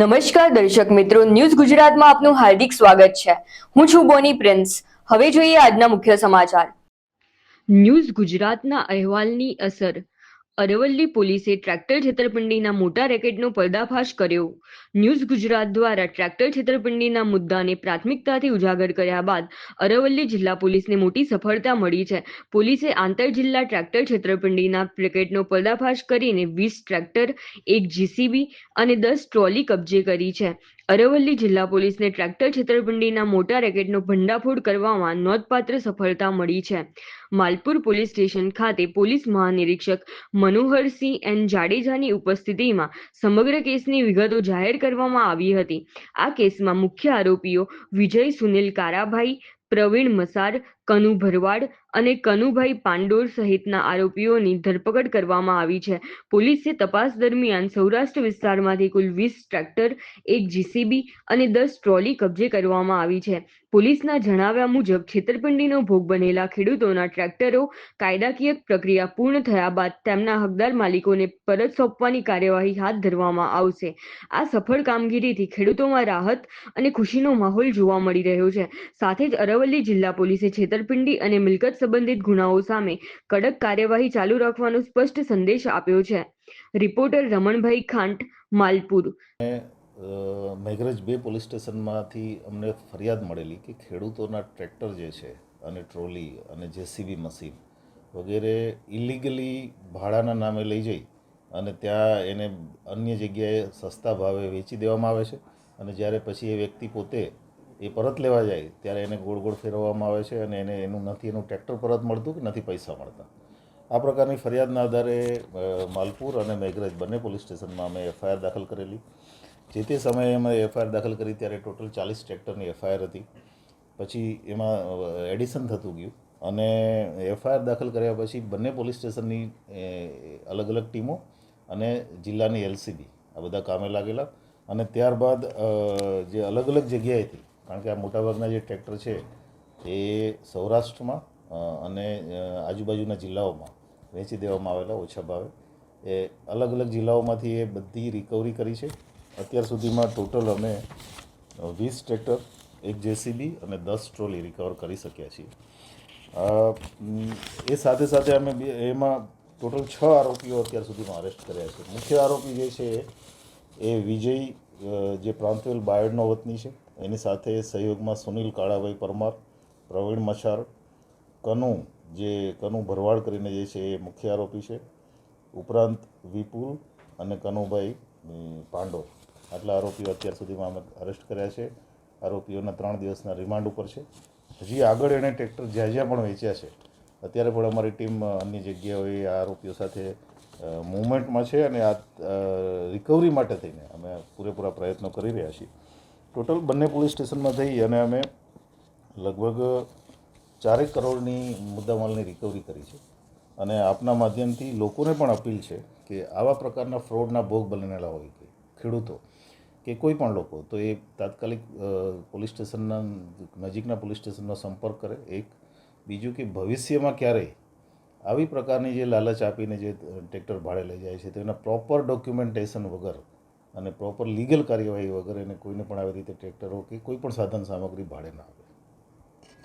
નમસ્કાર દર્શક મિત્રો, ન્યૂઝ ગુજરાતમાં આપનું હાર્દિક સ્વાગત છે। હું છું બોની પ્રિન્સ। હવે જોઈએ આજના મુખ્ય સમાચાર। ન્યૂઝ ગુજરાતના અહેવાલની અસર। અરવલ્લી પોલીસે ટ્રેક્ટર છેતરપિંડીના મોટા રેકેટનો પર્દાફાશ કર્યો। ન્યૂઝ ગુજરાત દ્વારા ટ્રેક્ટર છેતરપિંડીના મુદ્દાને પ્રાથમિકતાથી ઉજાગર કર્યા બાદ અરવલ્લી જિલ્લા પોલીસને મોટી સફળતા મળી છે। પોલીસે આંતરજિલ્લા ટ્રેક્ટર છેતરપિંડીના રેકેટનો પર્દાફાશ કરીને 20 ટ્રેક્ટર, 1 જીસીબી અને 10 ટ્રોલી કબજે કરી છે। અરવલ્લી જિલ્લા પોલીસને ટ્રેક્ટર છેતરપિંડીના મોટા રેકેટનો ભંડાફોડ કરવામાં નોંધપાત્ર સફળતા મળી છે। માલપુર પોલીસ સ્ટેશન ખાતે પોલીસ મહાનિરીક્ષક મનોહરસિંહ એન જાડેજાની ઉપસ્થિતિમાં સમગ્ર કેસની વિગતો જાહેર કરવામાં આવી હતી। આ કેસમાં મુખ્ય આરોપીઓ વિજય સુનિલ કારાભાઈ, પ્રવીણ મસાર, કનુ ભરવાડ અને કનુભાઈ પાંડોર સહિતના આરોપીઓની ધરપકડ કરવામાં આવી છે। પોલીસે તપાસ દરમિયાન સૌરાષ્ટ્ર વિસ્તારમાંથી કુલ 20 ટ્રેક્ટર, 1 જીસીબી અને 10 ટ્રોલી કબજે કરવામાં આવી છે। પોલીસના જણાવ્યા મુજબ છેતરપિંડીનો ભોગ બનેલા ખેડૂતોના ટ્રેક્ટરો કાયદાકીય પ્રક્રિયા પૂર્ણ થયા બાદ તેમના હકદાર માલિકોને પરત સોંપવાની કાર્યવાહી હાથ ધરવામાં આવશે। આ સફળ કામગીરીથી ખેડૂતોમાં રાહત અને ખુશીનો માહોલ જોવા મળી રહ્યો છે। સાથે જ અરવલ્લી જિલ્લા પોલીસે છેતરપિંડી અને મિલકત સંબંધિત ગુનાઓ સામે કડક કાર્યવાહી ચાલુ રાખવાનો સ્પષ્ટ સંદેશ આપ્યો છે। રિપોર્ટર રમણભાઈ ખાંટ, માલપુર। મેઘરજ 2 પોલીસ સ્ટેશનમાંથી અમને ફરિયાદ મળેલી કે ખેડૂતોના ટ્રેક્ટર જે છે અને ટ્રોલી અને જેસીબી મશીન વગેરે ઇલીગલી ભાડાના નામે લઈ જઈ અને ત્યાં એને અન્ય જગ્યાએ સસ્તા ભાવે વેચી દેવામાં આવે છે અને જ્યારે પછી એ વ્યક્તિ પોતે એ પરત લેવા જાય ત્યારે એને ગોળ ગોળ ફેરવવામાં આવે છે અને એનું ટ્રેક્ટર પરત મળતું કે નથી પૈસા મળતા। આ પ્રકારની ફરિયાદના આધારે માલપુર અને મેઘરજ બંને પોલીસ સ્ટેશનમાં અમે એફઆઈઆર દાખલ કરેલી। જે તે સમયે અમે એફઆઈઆર દાખલ કરી ત્યારે ટોટલ 40 ટ્રેક્ટરની એફઆઈઆર હતી। પછી એમાં એડિશન થતું ગયું અને એફઆઈઆર દાખલ કર્યા પછી બંને પોલીસ સ્ટેશનની અલગ અલગ ટીમો અને જિલ્લાની એલસીબી આ બધા કામે લાગેલા અને ત્યારબાદ જે અલગ અલગ જગ્યાએથી, કારણ કે આ મોટાભાગના જે ટ્રેક્ટર છે એ સૌરાષ્ટ્રમાં અને આજુબાજુના જિલ્લાઓમાં વેચી દેવામાં આવેલા ઓછા ભાવે, એ અલગ અલગ જિલ્લાઓમાંથી એ બધી રિકવરી કરી છે। અત્યાર સુધીમાં ટોટલ અમે 20 ટ્રેક્ટર, 1 જેસીબી અને 10 ટ્રોલી રિકવર કરી શક્યા છીએ। એ સાથે સાથે અમે એમાં ટોટલ 6 આરોપીઓ અત્યાર સુધીમાં અરેસ્ટ કર્યા છે। મુખ્ય આરોપી જે છે એ વિજય, જે પ્રાંતવેલ બાયડનો વતની છે, એની સાથે સહયોગમાં સુનિલ કાળાભાઈ પરમાર, પ્રવીણ મસાર, કનુ ભરવાડ કરીને જે છે એ મુખ્ય આરોપી છે, ઉપરાંત વિપુલ અને કનુભાઈ પાંડોર, આટલા આરોપીઓ અત્યાર સુધીમાં અમે અરેસ્ટ કર્યા છે। આરોપીઓના 3 દિવસના રિમાન્ડ ઉપર છે। હજી આગળ એણે ટ્રેક્ટર જ્યાં જ્યાં પણ વેચ્યા છે અત્યારે પણ અમારી ટીમ અન્ય જગ્યાઓએ આ આરોપીઓ સાથે મૂવમેન્ટમાં છે અને આ રિકવરી માટે થઈને અમે પૂરેપૂરા પ્રયત્નો કરી રહ્યા છીએ। ટોટલ બંને પોલીસ સ્ટેશનમાં થઈ અને અમે લગભગ 4 કરોડની મુદ્દામાલની રિકવરી કરી છે અને આપના માધ્યમથી લોકોને પણ અપીલ છે કે આવા પ્રકારના ફ્રોડના ભોગ બનેલા હોય કે ખેડૂતો કે કોઈ પણ લોકો, તો એ તાત્કાલિક પોલીસ સ્ટેશનના નજીકના પોલીસ સ્ટેશનનો સંપર્ક કરે। એક બીજું કે ભવિષ્યમાં ક્યારેય આવી પ્રકારની જે લાલચ આપીને જે ટ્રેક્ટર ભાડે લઈ જાય છે તો એના પ્રોપર ડોક્યુમેન્ટેશન વગર અને પ્રોપર લીગલ કાર્યવાહી વગર એને કોઈને પણ આવી રીતે ટ્રેક્ટરો કે કોઈ પણ સાધન સામગ્રી ભાડે ના આપે।